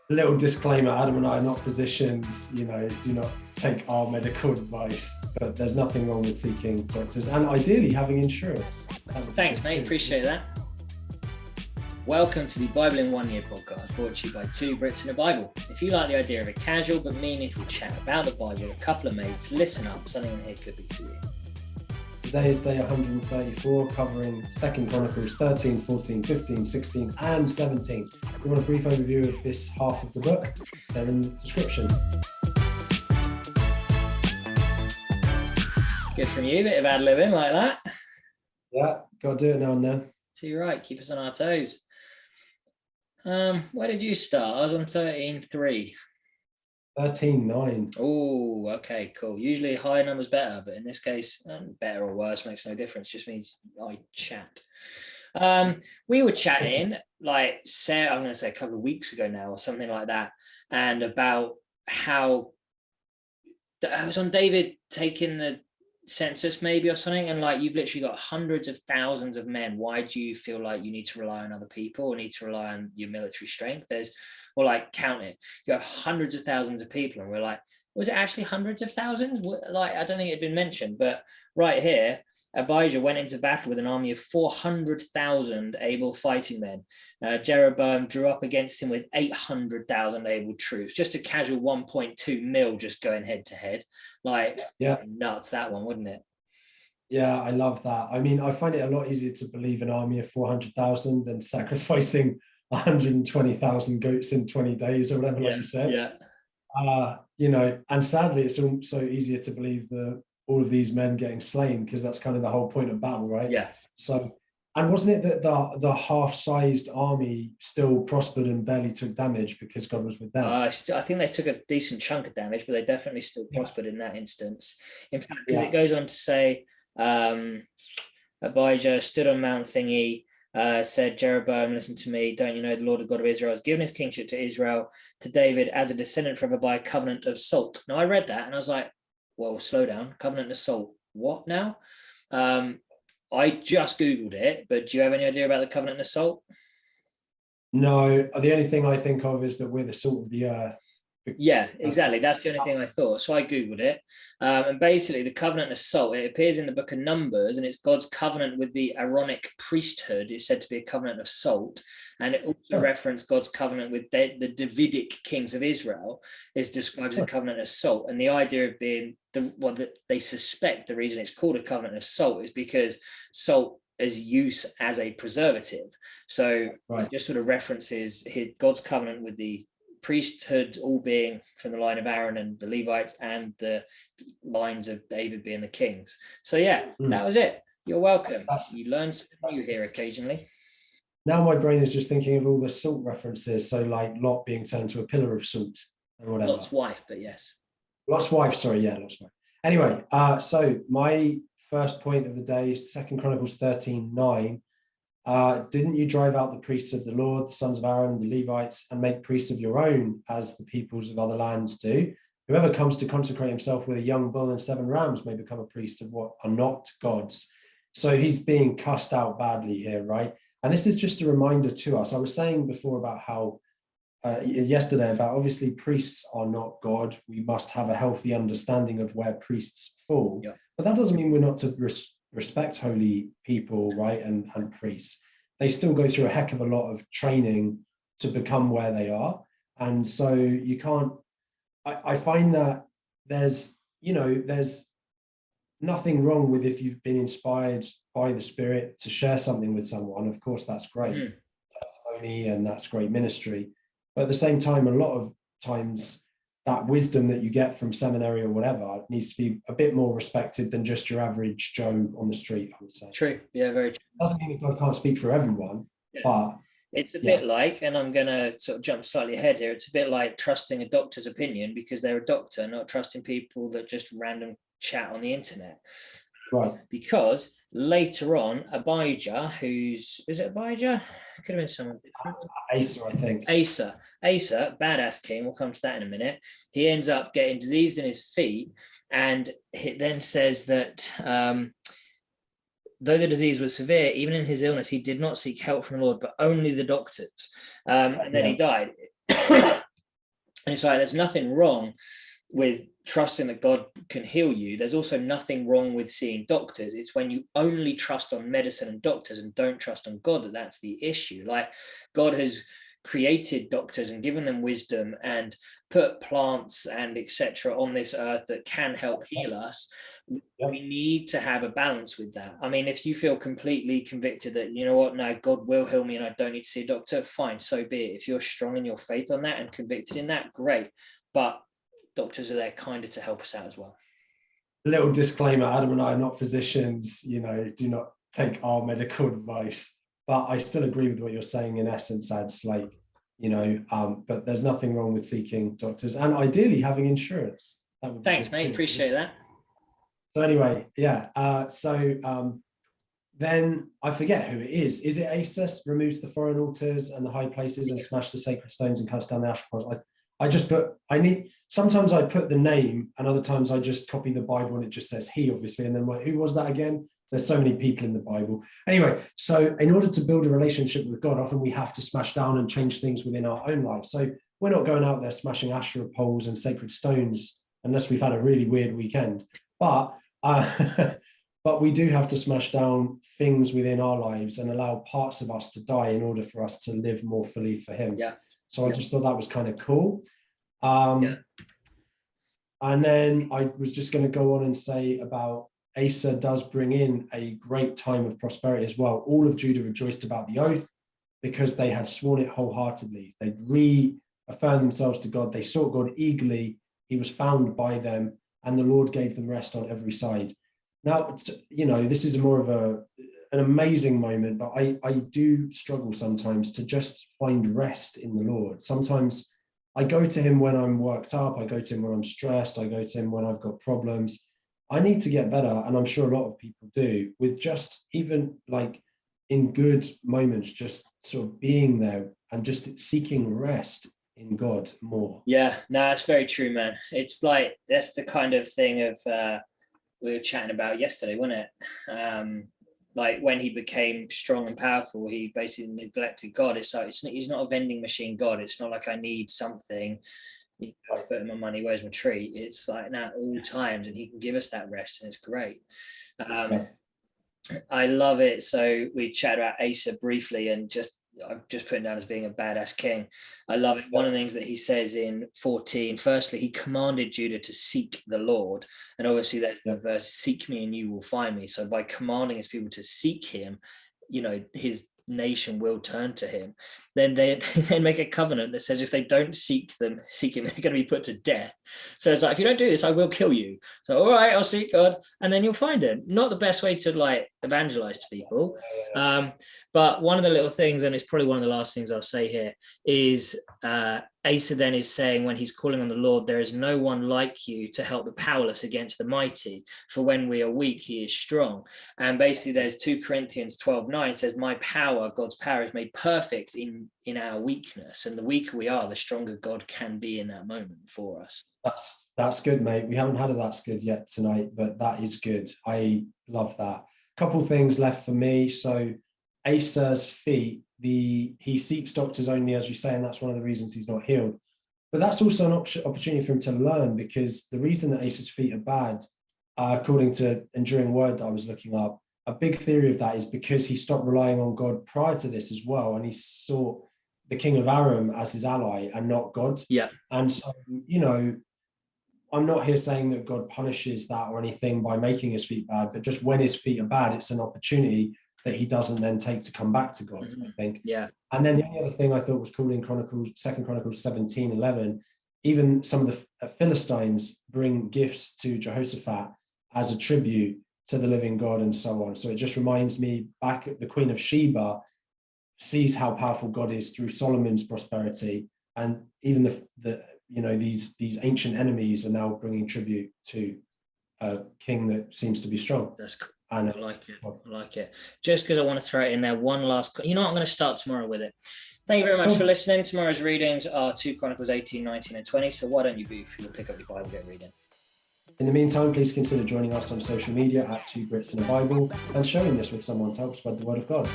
A little disclaimer, Adam and I are not physicians, do not take our medical advice, but there's nothing wrong with seeking doctors and ideally having insurance. Thanks, mate. Appreciate that. Welcome to the Bible in 1 Year podcast, brought to you by two Brits and a Bible. If you like the idea of a casual but meaningful chat about the Bible with a couple of mates, listen up, something in here could be for you. Today is day 134, covering 2 Chronicles 13, 14, 15, 16 and 17. If you want a brief overview of this half of the book, they're in the description. Good from you, bit of ad-libbing like that. Yeah, got to do it now and then. Too right, keep us on our toes. Where did you start? I was on 13.3. 13.9. Oh, okay, cool. Usually higher numbers better, but in this case, better or worse makes no difference. Just means I chat. We were chatting, like, I'm going to say a couple of weeks ago now or something like that, and about how I was on David taking the census maybe or something, and like, you've literally got hundreds of thousands of men. Why do you feel like you need to rely on other people or need to rely on your military strength? Or like, count it, you have hundreds of thousands of people, and we're like, was it actually hundreds of thousands? Like, I don't think it had been mentioned, but right here, Abijah went into battle with an army of 400,000 able fighting men. Jeroboam drew up against him with 800,000 able troops. Just a casual 1.2 mil just going head to head. Like, yeah, nuts, that one, wouldn't it? Yeah, I love that. I mean, I find it a lot easier to believe an army of 400,000 than sacrificing 120,000 goats in 20 days or whatever, like you said. Yeah. And sadly, it's also easier to believe all of these men getting slain, because that's kind of the whole point of battle, right? Yes. So, and wasn't it that the half-sized army still prospered and barely took damage because God was with them? I think they took a decent chunk of damage, but they definitely still prospered in that instance. In fact, because it goes on to say, Abijah stood on Mount Thingy, said, Jeroboam, listen to me. Don't you know the Lord, the God of Israel, has given his kingship to Israel, to David, as a descendant forever by a covenant of salt. Now, I read that and I was like, well, slow down. Covenant of salt. What now? I just Googled it, but do you have any idea about the covenant of salt? No, the only thing I think of is that we're the salt of the earth. Yeah, exactly. That's the only thing I thought. So I Googled it. And basically, the covenant of salt, it appears in the book of Numbers, and it's God's covenant with the Aaronic priesthood. It's said to be a covenant of salt. And it also referenced God's covenant with the Davidic kings of Israel is described as a covenant of salt. And the idea of being, they suspect the reason it's called a covenant of salt is because salt is use as a preservative. So it just sort of references God's covenant with the priesthood, all being from the line of Aaron and the Levites, and the lines of David being the kings. So that was it. You're welcome. You learn something new here occasionally. Now my brain is just thinking of all the salt references. So like Lot being turned to a pillar of salt and whatever. Lot's wife, but yes. Lot's wife, sorry, yeah, Lot's wife. Anyway, so my first point of the day, 2 Chronicles 13:9. Didn't you drive out the priests of the Lord, the sons of Aaron, the Levites, and make priests of your own, as the peoples of other lands do? Whoever comes to consecrate himself with a young bull and 7 rams may become a priest of what are not gods. So he's being cussed out badly here, right? And this is just a reminder to us. I was saying before about how, yesterday, about obviously priests are not God. We must have a healthy understanding of where priests fall. Yeah. But that doesn't mean we're not to respect holy people, right, and priests. They still go through a heck of a lot of training to become where they are. And so you can't, I find that there's nothing wrong with, if you've been inspired by the Spirit to share something with someone, of course, that's great testimony and that's great ministry. But at the same time, a lot of times that wisdom that you get from seminary or whatever needs to be a bit more respected than just your average Joe on the street, I would say. True. Yeah, very true. Doesn't mean that God can't speak for everyone, but it's a bit like, and I'm going to sort of jump slightly ahead here, it's a bit like trusting a doctor's opinion because they're a doctor, not trusting people that just random chat on the internet. Right. Because later on, Abijah, is it Abijah? Could have been someone different. Asa, I think. Asa, badass king, we'll come to that in a minute. He ends up getting diseased in his feet, and it then says that though the disease was severe, even in his illness, he did not seek help from the Lord, but only the doctors. And then he died. And it's like, there's nothing wrong with trusting that God can heal you. There's also nothing wrong with seeing doctors. It's when you only trust on medicine and doctors and don't trust on God that's the issue. Like, God has created doctors and given them wisdom and put plants and etc. on this earth that can help heal us. We need to have a balance with that. I mean, if you feel completely convicted that, you know what, no, God will heal me and I don't need to see a doctor, fine, so be it. If you're strong in your faith on that and convicted in that, great. But doctors are there kind of to help us out as well. A little disclaimer, Adam and I are not physicians, do not take our medical advice. But I still agree with what you're saying in essence, Ads, like, but there's nothing wrong with seeking doctors and ideally having insurance. Thanks, mate. Appreciate that. So anyway, yeah. Then I forget who it is. Is it Asa removes the foreign altars and the high places and smash the sacred stones and cuts down the asherah poles? Sometimes I put the name and other times I just copy the Bible and it just says he, obviously. And then who was that again? There's so many people in the Bible. Anyway, so in order to build a relationship with God, often we have to smash down and change things within our own lives. So we're not going out there smashing asherah poles and sacred stones unless we've had a really weird weekend. But but we do have to smash down things within our lives and allow parts of us to die in order for us to live more fully for him. Yeah. So I just thought that was kind of cool. And then I was just going to go on and say about Asa does bring in a great time of prosperity as well. All of Judah rejoiced about the oath because they had sworn it wholeheartedly. They'd reaffirmed themselves to God. They sought God eagerly. He was found by them, and the Lord gave them rest on every side. Now, this is more of an amazing moment, but I do struggle sometimes to just find rest in the Lord. Sometimes I go to him when I'm worked up. I go to him when I'm stressed. I go to him when I've got problems. I need to get better, and I'm sure a lot of people do, with just even like in good moments, just sort of being there and just seeking rest in God more. Yeah, no, that's very true, man. It's like, that's the kind of thing of we were chatting about yesterday, wasn't it? Like when he became strong and powerful, he basically neglected God. It's like, he's not a vending machine God. It's not like I need something. I put in my money, where's my treat? It's like that all times, and he can give us that rest, and it's great. I love it. So we chatted about Asa briefly, and I'm just putting down as being a badass king. I love it. One of the things that he says in 14, firstly, he commanded Judah to seek the Lord. And obviously there's the verse, seek me and you will find me. So by commanding his people to seek him, his nation will turn to him. Then they make a covenant that says if they don't seek him, they're going to be put to death. So it's like, if you don't do this, I will kill you. So all right, I'll seek God, and then you'll find him. Not the best way to like evangelize to people. But one of the little things, and it's probably one of the last things I'll say here, is Asa then is saying, when he's calling on the Lord, there is no one like you to help the powerless against the mighty. For when we are weak, he is strong. And basically there's 2 Corinthians 12:9 says, my power, God's power, is made perfect in our weakness. And the weaker we are, the stronger God can be in that moment for us. That's good, mate. We haven't had a that's good yet tonight, but that is good. I love that. Couple things left for me. So Asa's feet, he seeks doctors only, as you say, and that's one of the reasons he's not healed. But that's also an opportunity for him to learn, because the reason that Asa's feet are bad, according to Enduring Word that I was looking up, a big theory of that is because he stopped relying on God prior to this as well, and he saw the king of Aram as his ally and not God. Yeah. And so, I'm not here saying that God punishes that or anything by making his feet bad, but just when his feet are bad, it's an opportunity that he doesn't then take to come back to God, I think. Yeah. And then the only other thing I thought was cool in 2 Chronicles 17:11, even some of the Philistines bring gifts to Jehoshaphat as a tribute to the living God and so on. So it just reminds me back at the Queen of Sheba sees how powerful God is through Solomon's prosperity, and even these ancient enemies are now bringing tribute to a king that seems to be strong. That's cool. And I like it. Just because I want to throw it in there, one last, I'm going to start tomorrow with it. Thank you very much for listening. Tomorrow's readings are 2 Chronicles 18, 19 and 20. So why don't you booth, you'll pick up your Bible, get reading. In the meantime, please consider joining us on social media at 2 Brits and a Bible and sharing this with someone to help spread the word of God.